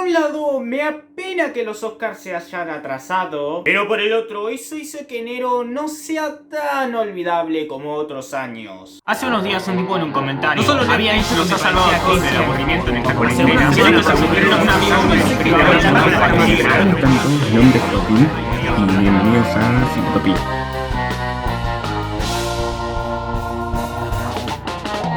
un lado, me apena que los Oscars se hayan atrasado, pero por el otro, eso hizo que enero no sea tan olvidable como otros años. Hace unos días un tipo en un comentario No solo había dicho que nos se ha salvado parecía a todos que del aburrimiento en esta Según cuarentena. que nos aseguró un amigo ¿Cómo están todos? Mi nombre es Joaquín y bienvenidos a Cinetopía.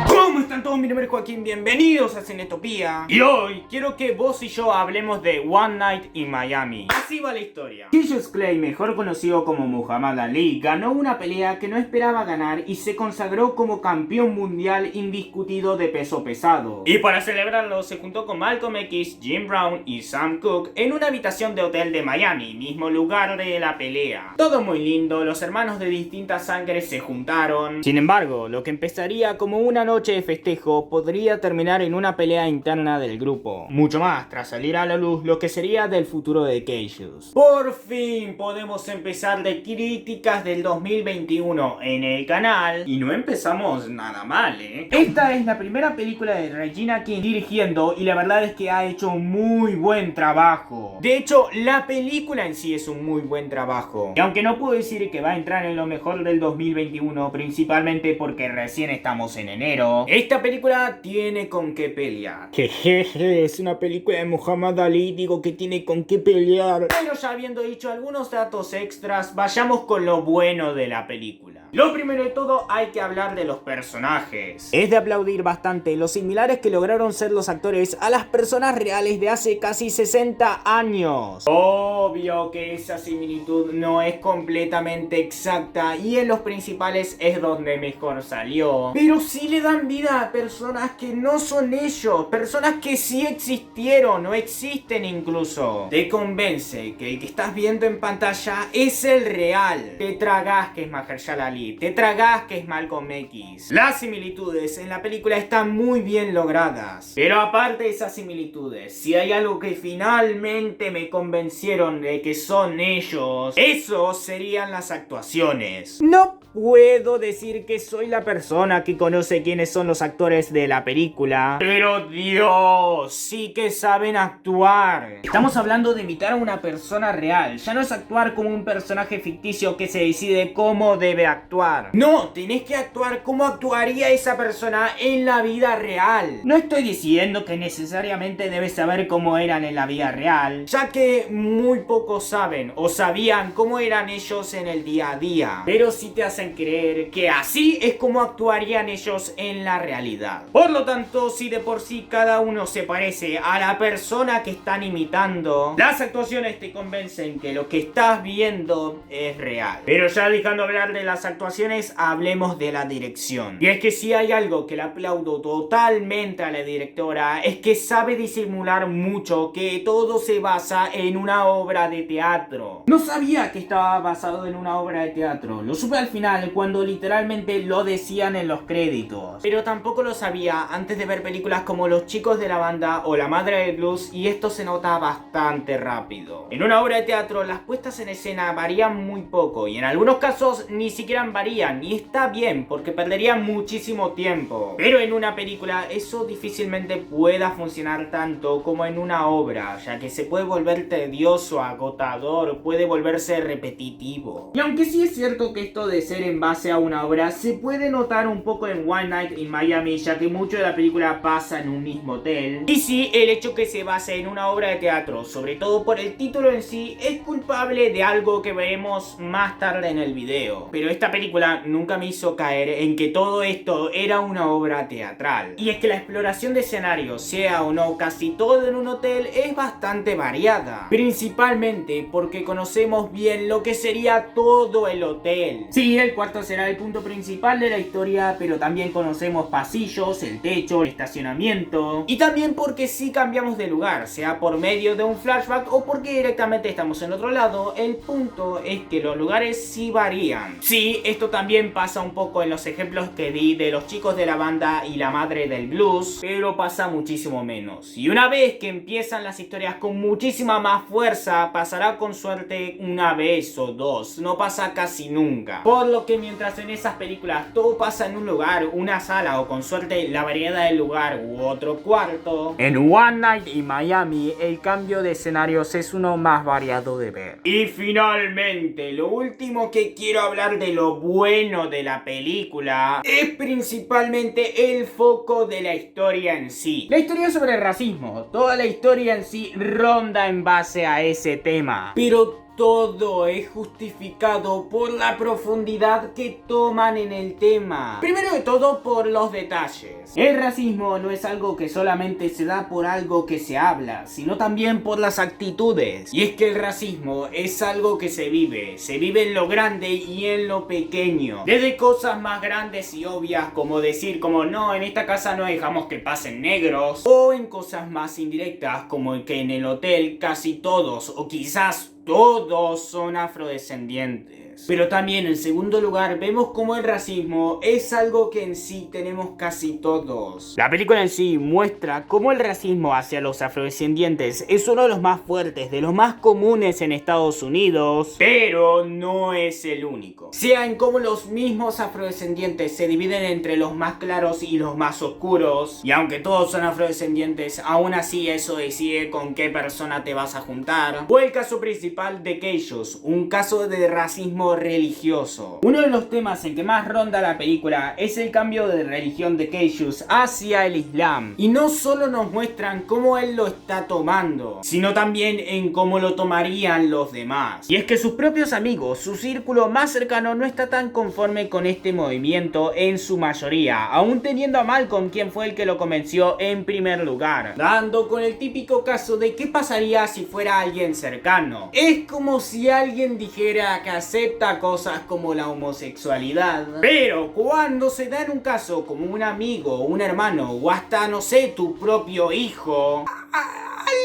¿Cómo están todos? Mi nombre es Joaquín, bienvenidos a Cinetopía. Y hoy quiero que vos y yo hablemos de One Night in Miami. Así va la historia. Cassius Clay, mejor conocido como Muhammad Ali, ganó una pelea que no esperaba ganar y se consagró como campeón mundial indiscutido de peso pesado. Y para celebrarlo se juntó con Malcolm X, Jim Brown y Sam Cooke en una habitación de hotel de Miami, mismo lugar de la pelea. Todo muy lindo, los hermanos de distintas sangres se juntaron. Sin embargo, lo que empezaría como una noche de festejo podría terminar en una pelea interna del grupo. Mucho más tras salir a la luz lo que sería del futuro de Cassius. Por fin podemos empezar de críticas del 2021 en el canal y no empezamos nada mal, Esta es la primera película de Regina King dirigiendo y la verdad es que ha hecho un muy buen trabajo. De hecho, la película en sí es un muy buen trabajo. Y aunque no puedo decir que va a entrar en lo mejor del 2021, principalmente porque recién estamos en enero, esta película tiene con qué pelear. Jejeje, es una película de Muhammad Ali, digo que tiene con qué pelear. Pero ya habiendo dicho algunos datos extras, vayamos con lo bueno de la película. Lo primero de todo, hay que hablar de los personajes. Es de aplaudir bastante los similares que lograron ser los actores a las personas reales de hace casi 60 años. Obvio que esa similitud no es completamente exacta y en los principales es donde mejor salió. Pero sí le dan vida a personas que no son ellos, personas que sí existieron o existen incluso. Te convence que el que estás viendo en pantalla es el real. Te tragás que es Mahershala Ali, te tragás que es Malcolm X. Las similitudes en la película están muy bien logradas. Pero aparte de esas similitudes, si hay algo que finalmente me convencieron de que son ellos, eso serían las actuaciones. No puedo decir que soy la persona que conoce quiénes son los actores de la película, pero Dios, sí que saben actuar. Estamos hablando de imitar a una persona real. Ya no es actuar como un personaje ficticio que se decide cómo debe actuar. No, tenés que actuar como actuaría esa persona en la vida real. No estoy diciendo que necesariamente debes saber cómo eran en la vida real, ya que muy pocos saben o sabían cómo eran ellos en el día a día, pero sí te hacen creer que así es como actuarían ellos en la realidad. Por lo tanto, si de por sí cada uno se parece a la persona que están imitando, las actuaciones te convencen que lo que estás viendo es real. Pero ya dejando hablar de las actuaciones, hablemos de la dirección. Y es que si hay algo que le aplaudo totalmente a la directora, es que sabe disimular mucho que todo se basa en una obra de teatro. No sabía que estaba basado en una obra de teatro, lo supe al final cuando literalmente lo decían en los créditos. Pero tampoco lo sabía antes de ver películas como Los Chicos de la Banda o La Madre del Blues, y esto se nota bastante rápido. En una obra de teatro las puestas en escena varían muy poco y en algunos casos ni siquiera varían, y está bien porque perderían muchísimo tiempo. Pero en una película eso difícilmente pueda funcionar tanto como en una obra, ya que se puede volver tedioso, agotador, puede volverse repetitivo. Y aunque sí es cierto que esto de ser en base a una obra se puede notar un poco en One Night in Miami, ya que mucho de la película pasa en un mismo hotel. Y sí, el hecho que se base en una obra de teatro, sobre todo por el título en sí, es culpable de algo que veremos más tarde en el video. Pero esta película nunca me hizo caer en que todo esto era una obra teatral. Y es que la exploración de escenarios, sea o no casi todo en un hotel, es bastante variada. Principalmente porque conocemos bien lo que sería todo el hotel. Sí, el cuarto será el punto principal de la historia, pero también conocemos pasillos, el techo, el estacionamiento, y también porque si cambiamos de lugar, sea por medio de un flashback o porque directamente estamos en otro lado, el punto es que los lugares sí varían. Sí, esto también pasa un poco en los ejemplos que di de los chicos de la banda y la madre del blues, pero pasa muchísimo menos. Y una vez que empiezan las historias con muchísima más fuerza, pasará con suerte una vez o dos, no pasa casi nunca. Por lo que mientras en esas películas todo pasa en un lugar, una sala o con suerte la variedad del lugar u otro cuarto, en One Night in Miami el cambio de escenarios es uno más variado de ver. Y finalmente, lo último que quiero hablar de lo bueno de la película es principalmente el foco de la historia en sí. La historia es sobre el racismo, toda la historia en sí ronda en base a ese tema, pero todo es justificado por la profundidad que toman en el tema. Primero de todo por los detalles. El racismo no es algo que solamente se da por algo que se habla, sino también por las actitudes. Y es que el racismo es algo que se vive en lo grande y en lo pequeño. Desde cosas más grandes y obvias como decir como no, en esta casa no dejamos que pasen negros, o en cosas más indirectas como que en el hotel casi todos o quizás todos son afrodescendientes. Pero también en segundo lugar vemos como el racismo es algo que en sí tenemos casi todos. La película en sí muestra cómo el racismo hacia los afrodescendientes es uno de los más fuertes, de los más comunes en Estados Unidos, pero no es el único. Sea en cómo los mismos afrodescendientes se dividen entre los más claros y los más oscuros, y aunque todos son afrodescendientes, aún así eso decide con qué persona te vas a juntar. O el caso principal de Cassius, un caso de racismo religioso. Uno de los temas en que más ronda la película es el cambio de religión de Cassius hacia el Islam. Y no solo nos muestran cómo él lo está tomando, sino también en cómo lo tomarían los demás. Y es que sus propios amigos, su círculo más cercano no está tan conforme con este movimiento en su mayoría, aún teniendo a Malcolm quien fue el que lo convenció en primer lugar, dando con el típico caso de qué pasaría si fuera alguien cercano. Es como si alguien dijera que acepta cosas como la homosexualidad, pero cuando se da en un caso como un amigo, un hermano o hasta no sé, tu propio hijo,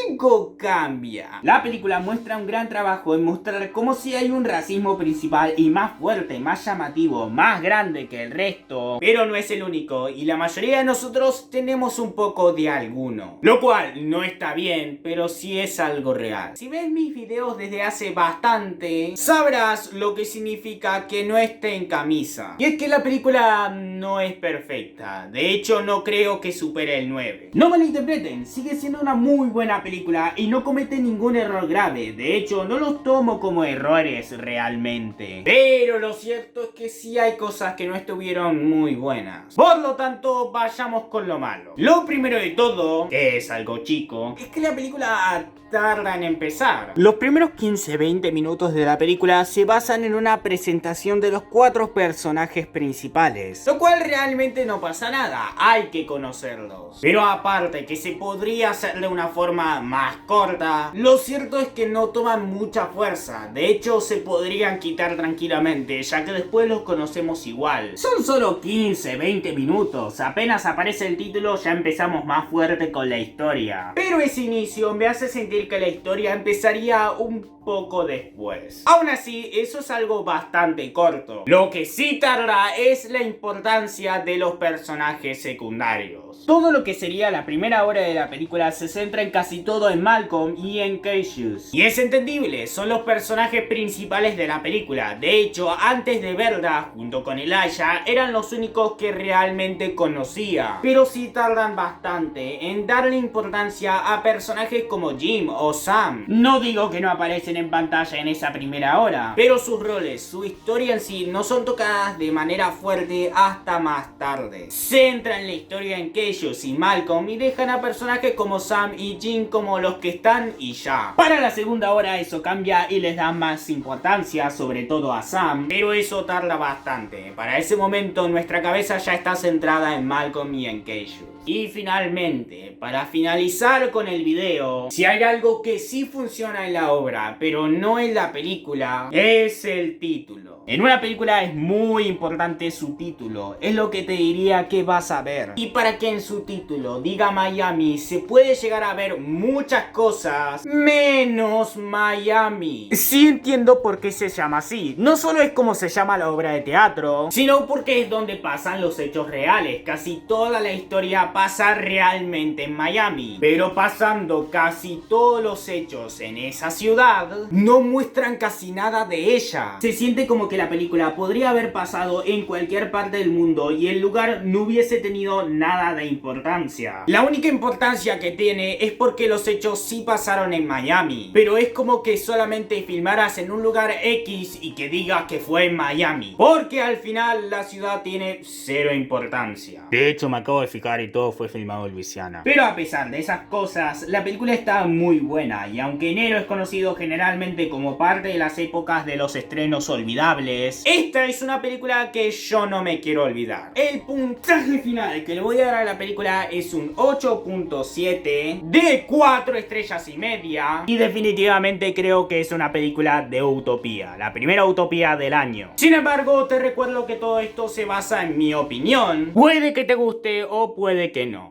algo cambia. La película muestra un gran trabajo en mostrar cómo si hay un racismo principal y más fuerte, más llamativo, más grande que el resto, pero no es el único y la mayoría de nosotros tenemos un poco de alguno, lo cual no está bien, pero sí es algo real. Si ves mis videos desde hace bastante, sabrás lo que significa que no esté en camisa. Y es que la película no es perfecta, de hecho no creo que supere el 9. No malinterpreten, sigue siendo una muy buena película y no comete ningún error grave, de hecho no los tomo como errores realmente, pero lo cierto es que sí hay cosas que no estuvieron muy buenas. Por lo tanto, vayamos con lo malo. Lo primero de todo, que es algo chico, es que la película tarda en empezar. Los primeros 15-20 minutos de la película se basan en una presentación de los 4 personajes principales, lo cual realmente no pasa nada, hay que conocerlos. Pero aparte que se podría hacer de una forma más corta, lo cierto es que no toman mucha fuerza, de hecho se podrían quitar tranquilamente, ya que después los conocemos igual. Son solo 15-20 minutos, apenas aparece el título ya empezamos más fuerte con la historia. Pero ese inicio me hace sentir que la historia empezaría un poco después. Aún así, eso es algo bastante corto. Lo que sí tarda es la importancia de los personajes secundarios. Todo lo que sería la primera hora de la película se centra en casi todo en Malcolm y en Cassius. Y es entendible, son los personajes principales de la película. De hecho, antes de verla, junto con Elijah, eran los únicos que realmente conocía. Pero sí tardan bastante en darle importancia a personajes como Jim o Sam. No digo que no aparecen en pantalla en esa primera hora, pero sus roles, su historia en sí no son tocadas de manera fuerte hasta más tarde. Centran la historia en Cassius y Malcolm y dejan a personajes como Sam y Jim como los que están y ya. Para la segunda hora eso cambia y les dan más importancia, sobre todo a Sam, pero eso tarda bastante. Para ese momento nuestra cabeza ya está centrada en Malcolm y en Cassius. Y finalmente, para finalizar con el video, si hay algo que sí funciona en la obra, pero no en la película, es el título. En una película es muy importante su título, es lo que te diría que vas a ver. Y para que en su título diga Miami, se puede llegar a ver muchas cosas, menos Miami. Sí entiendo por qué se llama así. No solo es como se llama la obra de teatro, sino porque es donde pasan los hechos reales. Casi toda la historia pasa realmente en Miami. Pero pasando casi todos los hechos en esa ciudad, no muestran casi nada de ella. Se siente como que la película podría haber pasado en cualquier parte del mundo y el lugar no hubiese tenido nada de importancia. La única importancia que tiene es porque los hechos sí pasaron en Miami, pero es como que solamente filmaras en un lugar X y que digas que fue en Miami, porque al final la ciudad tiene cero importancia. De hecho, me acabo de fijar y todo fue filmado en Luisiana. Pero a pesar de esas cosas, la película está muy buena, y aunque enero es conocido generalmente como parte de las épocas de los estrenos olvidables, esta es una película que yo no me quiero olvidar. El puntaje final que le voy a dar a la película es un 8.7 de 4 estrellas y media, y definitivamente creo que es una película de utopía, la primera utopía del año. Sin embargo, te recuerdo que todo esto se basa en mi opinión. Puede que te guste o puede que no.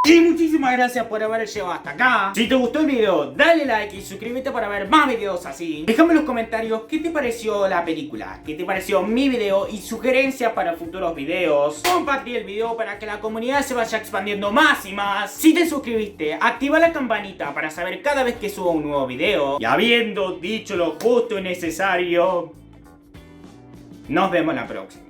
Y muchísimas gracias por haber llegado hasta acá. Si te gustó el video, dale like y suscríbete para ver más videos así. Déjame en los comentarios qué te pareció la película, qué te pareció mi video y sugerencias para futuros videos. Compartí el video para que la comunidad se vaya expandiendo más y más. Si te suscribiste, activa la campanita para saber cada vez que subo un nuevo video. Y habiendo dicho lo justo y necesario, nos vemos la próxima.